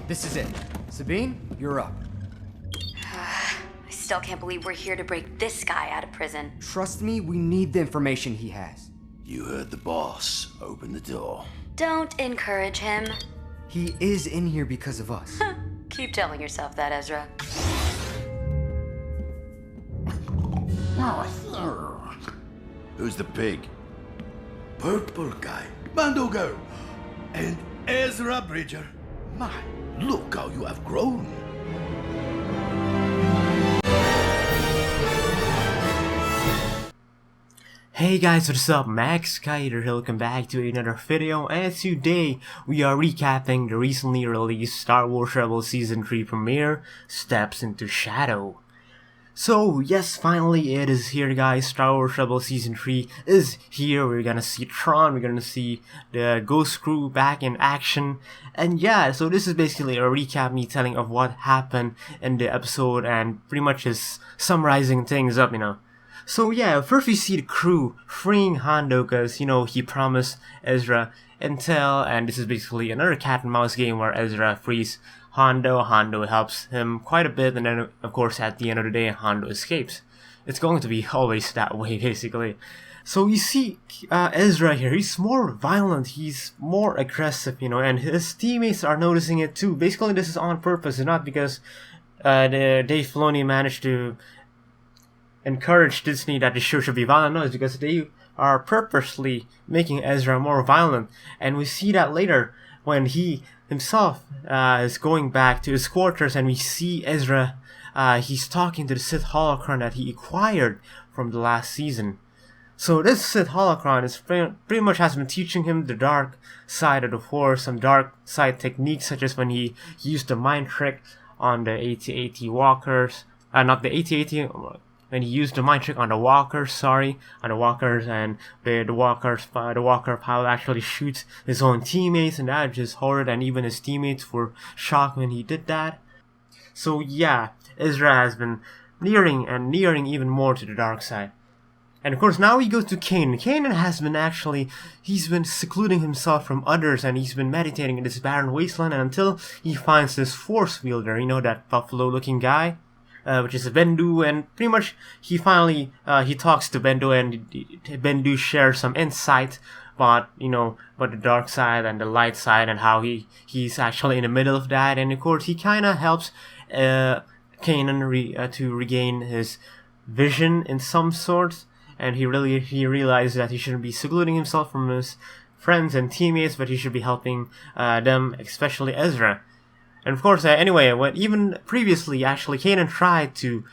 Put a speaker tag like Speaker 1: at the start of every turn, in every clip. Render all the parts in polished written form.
Speaker 1: This is it. Sabine, you're up.
Speaker 2: I still can't believe we're here to break this guy out of prison.
Speaker 1: Trust me, we need the information he has.
Speaker 3: You heard the boss. Open the door.
Speaker 2: Don't encourage him.
Speaker 1: He is in here because of us.
Speaker 2: Keep telling yourself that, Ezra.
Speaker 3: Who's the pig? Purple guy, Mando girl, and Ezra Bridger. My, look how you have grown.
Speaker 4: Hey guys, what's up? MaxKydra, welcome back to another video, and today we are recapping the recently released Star Wars Rebels Season 3 premiere, Steps into Shadow. So, yes, finally it is here guys, Star Wars Rebels Season 3 is here. We're gonna see Tron, we're gonna see the Ghost Crew back in action, and yeah, so this is basically a recap, me telling of what happened in the episode, and pretty much just summarizing things up, So yeah, first we see the crew freeing Hondo because, he promised Ezra intel, and this is basically another cat and mouse game where Ezra frees Hondo. Hondo helps him quite a bit, and then of course at the end of the day Hondo escapes. It's going to be always that way basically. So we see Ezra here, he's more violent, he's more aggressive, and his teammates are noticing it too. Basically this is on purpose, it's not because Dave Filoni managed to encourage Disney that the show should be violent. No, it's because they are purposely making Ezra more violent, and we see that later when he himself is going back to his quarters, and we see Ezra, he's talking to the Sith holocron that he acquired from the last season. So this Sith holocron is pretty much has been teaching him the dark side of the Force, some dark side techniques, such as when he used the mind trick on the AT-AT walkers, not the AT-AT, when he used the mind trick on the walkers, and the walker pilot actually shoots his own teammates, and that is just horrid, and even his teammates were shocked when he did that. So yeah, Ezra has been nearing even more to the dark side. And of course now he goes to Kanan. Kanan has been he's been secluding himself from others, and he's been meditating in this barren wasteland, and until he finds this force wielder, that buffalo looking guy, which is Bendu, and pretty much he finally he talks to Bendu, and Bendu shares some insight about about the dark side and the light side, and how he's actually in the middle of that, and of course he kind of helps Kanan to regain his vision in some sort, and he realizes that he shouldn't be secluding himself from his friends and teammates, but he should be helping them, especially Ezra. And of course, even previously, actually, Kanan tried to,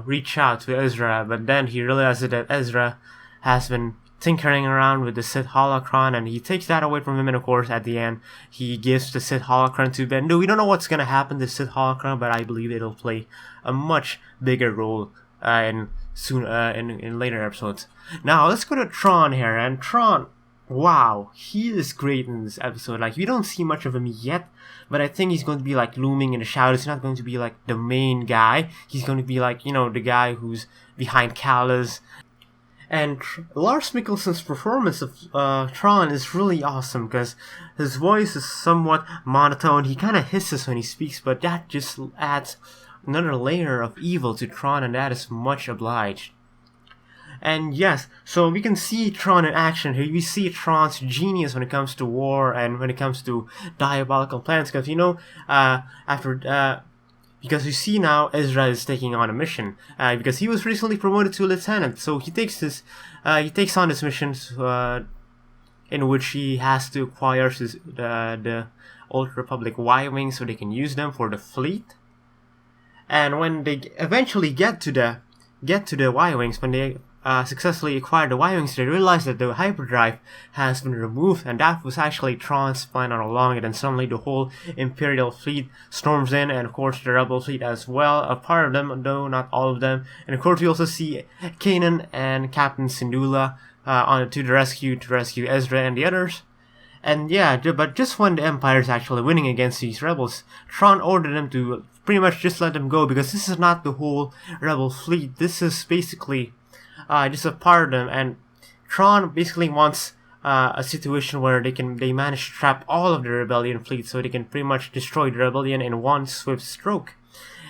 Speaker 4: reach out to Ezra, but then he realized that Ezra has been tinkering around with the Sith holocron, and he takes that away from him, and of course, at the end, he gives the Sith holocron to Bendu. We don't know what's gonna happen to the Sith holocron, but I believe it'll play a much bigger role in later episodes. Now, let's go to Tron here, and Tron, wow, he is great in this episode. We don't see much of him yet, but I think he's going to be looming in the shadows. He's not going to be the main guy. He's going to be the guy who's behind Callus. And Lars Mikkelsen's performance of Tron is really awesome because his voice is somewhat monotone. He kind of hisses when he speaks, but that just adds another layer of evil to Tron, and that is much obliged. And yes, so we can see Tron in action here. We see Tron's genius when it comes to war and when it comes to diabolical plans. Because because you see now Ezra is taking on a mission. Because he was recently promoted to lieutenant, so he takes on this mission in which he has to acquire the Old Republic Y-wings so they can use them for the fleet. And when they eventually get to the Y-wings, when they successfully acquired the Y-wings, they realized that the hyperdrive has been removed, and that was actually Tron's plan all along. And then suddenly the whole Imperial fleet storms in, and of course the Rebel fleet as well, a part of them, though not all of them. And of course we also see Kanan and Captain Syndulla to the rescue Ezra and the others. And yeah, but just when the Empire is actually winning against these rebels, Tron ordered them to pretty much just let them go, because this is not the whole Rebel fleet. This is basically just a part of them, and Tron basically wants a situation where they manage to trap all of the rebellion fleet, so they can pretty much destroy the rebellion in one swift stroke.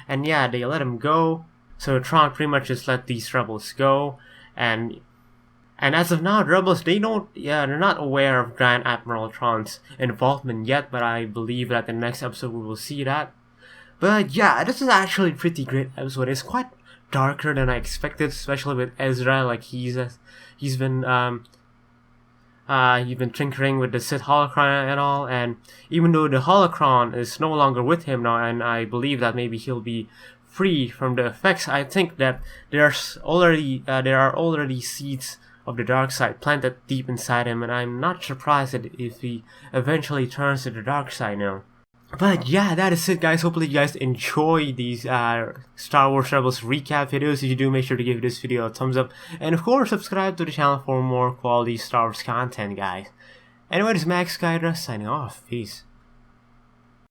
Speaker 4: And yeah, they let him go. So Tron pretty much just let these rebels go, and as of now, the rebels, they're not aware of Grand Admiral Tron's involvement yet, but I believe that in the next episode we will see that. But yeah, this is actually a pretty great episode. It's quite darker than I expected, especially with Ezra. Like he's been tinkering with the Sith holocron and all, and even though the holocron is no longer with him now, and I believe that maybe he'll be free from the effects, I think that there are already seeds of the dark side planted deep inside him, and I'm not surprised if he eventually turns to the dark side now. But yeah, that is it, guys. Hopefully you guys enjoy these Star Wars Rebels recap videos. If you do, make sure to give this video a thumbs up, and of course subscribe to the channel for more quality Star Wars content, guys. Anyways, MaxKydra signing off. Peace.